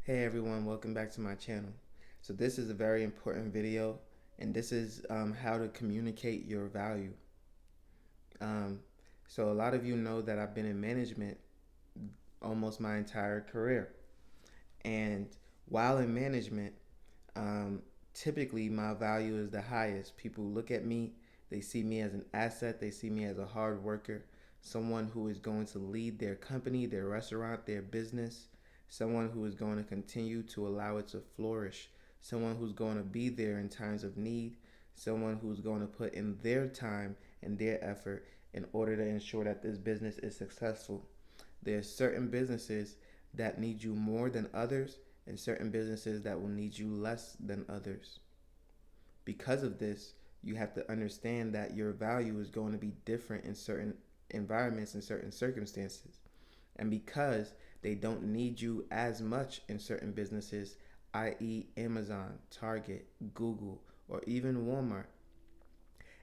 Hey everyone, welcome back to my channel. So this is a very important video, and this is how to communicate your value. Um, so a lot of you know that I've been in management almost my entire career. And while in management, um, typically my value is the highest. People look at me, they see me as an asset, they see me as a hard worker, someone who is going to lead their company, their restaurant, their business, someone who is going to continue to allow it to flourish, someone who's going to be there in times of need, someone who's going to put in their time and their effort in order to ensure that this business is successful. There's certain businesses that need you more than others, and certain businesses that will need you less than others. Because of this, you have to understand that your value is going to be different in certain environments and certain circumstances. And because they don't need you as much in certain businesses, i.e., Amazon, Target, Google, or even Walmart,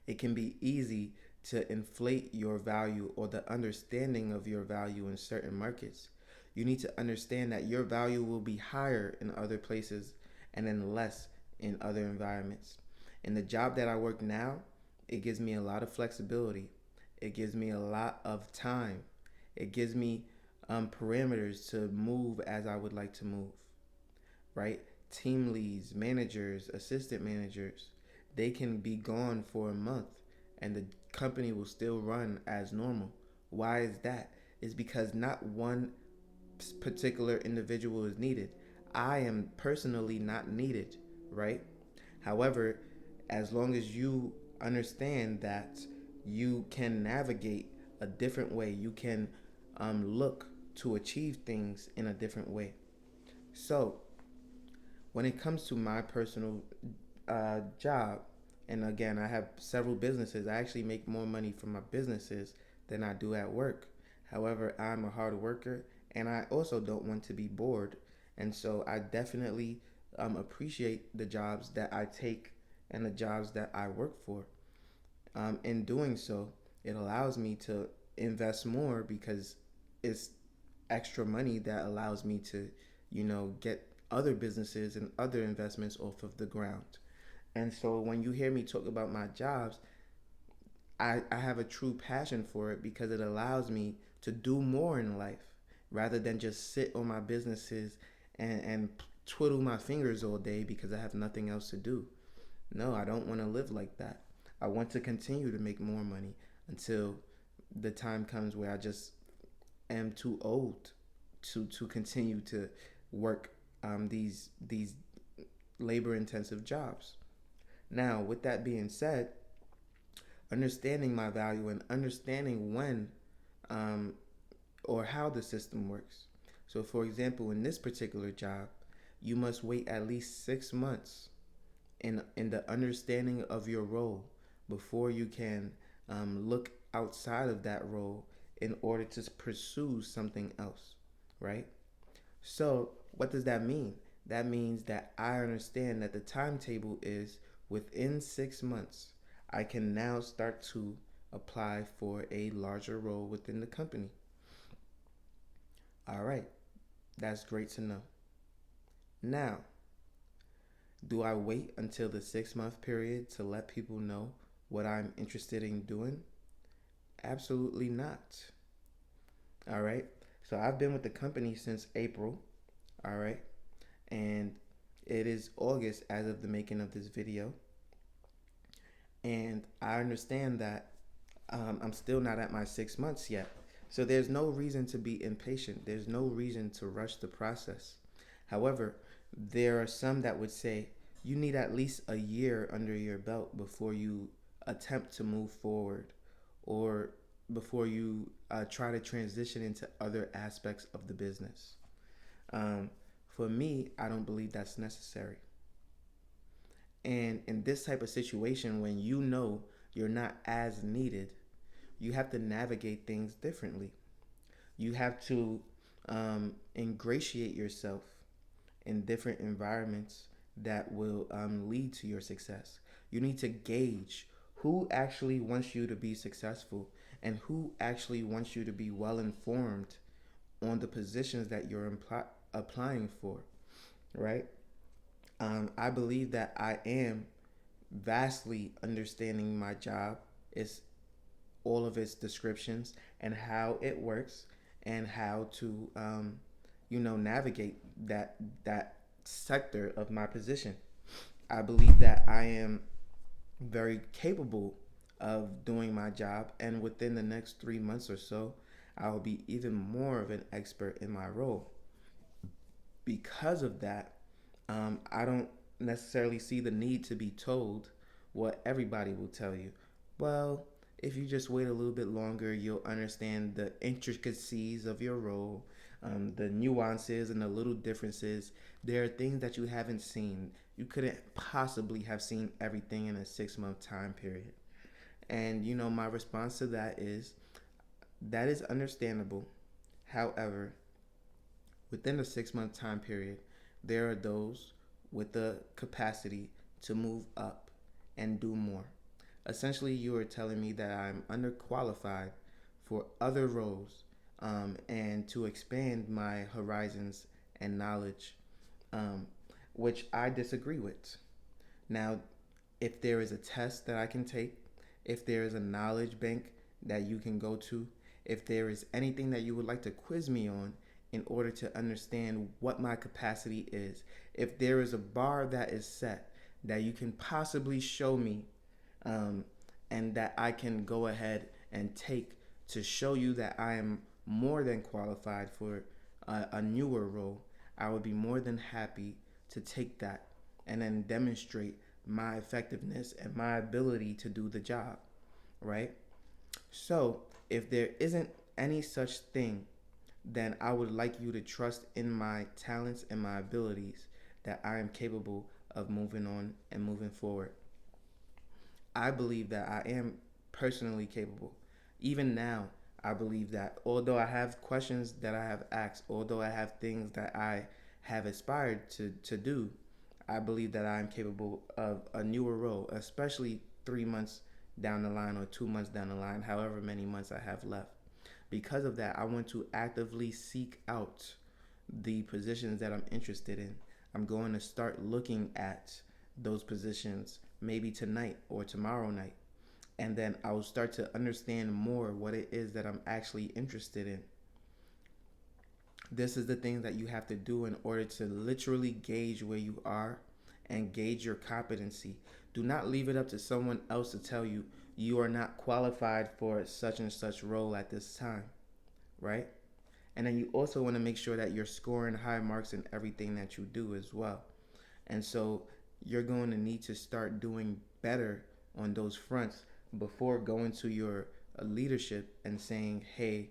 it can be easy to inflate your value or the understanding of your value in certain markets. You need to understand that your value will be higher in other places and then less in other environments. In the job that I work now, it gives me a lot of flexibility. It gives me a lot of time. It gives me parameters to move as I would like to move, right? Team leads, managers, assistant managers, they can be gone for a month and the company will still run as normal. Why is that? It's because not one particular individual is needed. I am personally not needed, right? However, as long as you understand that you can navigate a different way, you can look to achieve things in a different way. So, when it comes to my personal job, and again, I have several businesses. I actually make more money from my businesses than I do at work. However, I'm a hard worker and I also don't want to be bored. And so I definitely appreciate the jobs that I take and the jobs that I work for. In doing so, it allows me to invest more because it's extra money that allows me to, get other businesses and other investments off of the ground. And so when you hear me talk about my jobs, I have a true passion for it because it allows me to do more in life rather than just sit on my businesses and twiddle my fingers all day because I have nothing else to do. No, I don't want to live like that. I want to continue to make more money until the time comes where I just am too old to continue to work these labor intensive jobs. Now, with that being said, understanding my value and understanding when um, or how the system works. So, for example, in this particular job, you must wait at least 6 months in the understanding of your role before you can look outside of that role in order to pursue something else, right? So, what does that mean? That means that I understand that the timetable is within 6 months, I can now start to apply for a larger role within the company. All right, that's great to know. Now, do I wait until the 6 month period to let people know what I'm interested in doing? Absolutely not. All right, so I've been with the company since April. All right, and it is August as of the making of this video. And I understand that I'm still not at my 6 months yet. So there's no reason to be impatient. There's no reason to rush the process. However, there are some that would say you need at least a year under your belt before you attempt to move forward or before you try to transition into other aspects of the business. Um, for me, I don't believe that's necessary. And in this type of situation, when you know you're not as needed, you have to navigate things differently. You have to ingratiate yourself in different environments that will lead to your success. You need to gauge who actually wants you to be successful and who actually wants you to be well informed on the positions that you're applying for. right? I believe that I am vastly understanding my job, its all of its descriptions and how it works and how to navigate that sector of my position. I believe that I am very capable of doing my job, and within the next 3 months or so, I will be even more of an expert in my role. Because of that, I don't necessarily see the need to be told what everybody will tell you. Well, if you just wait a little bit longer, you'll understand the intricacies of your role, the nuances and the little differences. There are things that you haven't seen. You couldn't possibly have seen everything in a 6 month time period. And my response to that is understandable. However, within a 6 month time period, there are those with the capacity to move up and do more. Essentially, you are telling me that I'm underqualified for other roles, and to expand my horizons and knowledge, um, which I disagree with. Now, if there is a test that I can take, if there is a knowledge bank that you can go to, if there is anything that you would like to quiz me on in order to understand what my capacity is, if there is a bar that is set that you can possibly show me, um, and that I can go ahead and take to show you that I am more than qualified for a newer role, I would be more than happy to take that and then demonstrate my effectiveness and my ability to do the job, right? So, if there isn't any such thing, then I would like you to trust in my talents and my abilities that I am capable of moving on and moving forward. I believe that I am personally capable. Even now, I believe that although I have questions that I have asked, although I have things that I have aspired to do, I believe that I am capable of a newer role, especially 3 months down the line or 2 months down the line, however many months I have left. Because of that, I want to actively seek out the positions that I'm interested in. I'm going to start looking at those positions maybe tonight or tomorrow night. And then I will start to understand more what it is that I'm actually interested in. This is the thing that you have to do in order to literally gauge where you are and gauge your competency. Do not leave it up to someone else to tell you you are not qualified for such and such role at this time, right? And then you also want to make sure that you're scoring high marks in everything that you do as well. And so you're going to need to start doing better on those fronts before going to your leadership and saying, hey,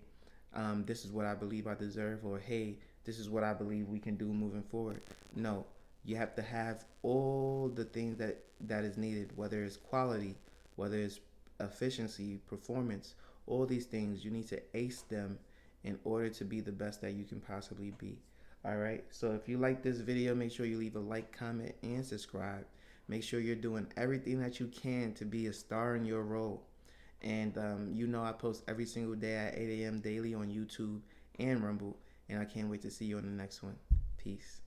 this is what I believe I deserve, or hey, this is what I believe we can do moving forward. No, you have to have all the things that is needed, whether it's quality, whether it's efficiency, performance, all these things. You need to ace them in order to be the best that you can possibly be. All right. So if you like this video, make sure you leave a like, comment, and subscribe. Make sure you're doing everything that you can to be a star in your role. And I post every single day at 8 a.m. daily on YouTube and Rumble. And I can't wait to see you on the next one. Peace.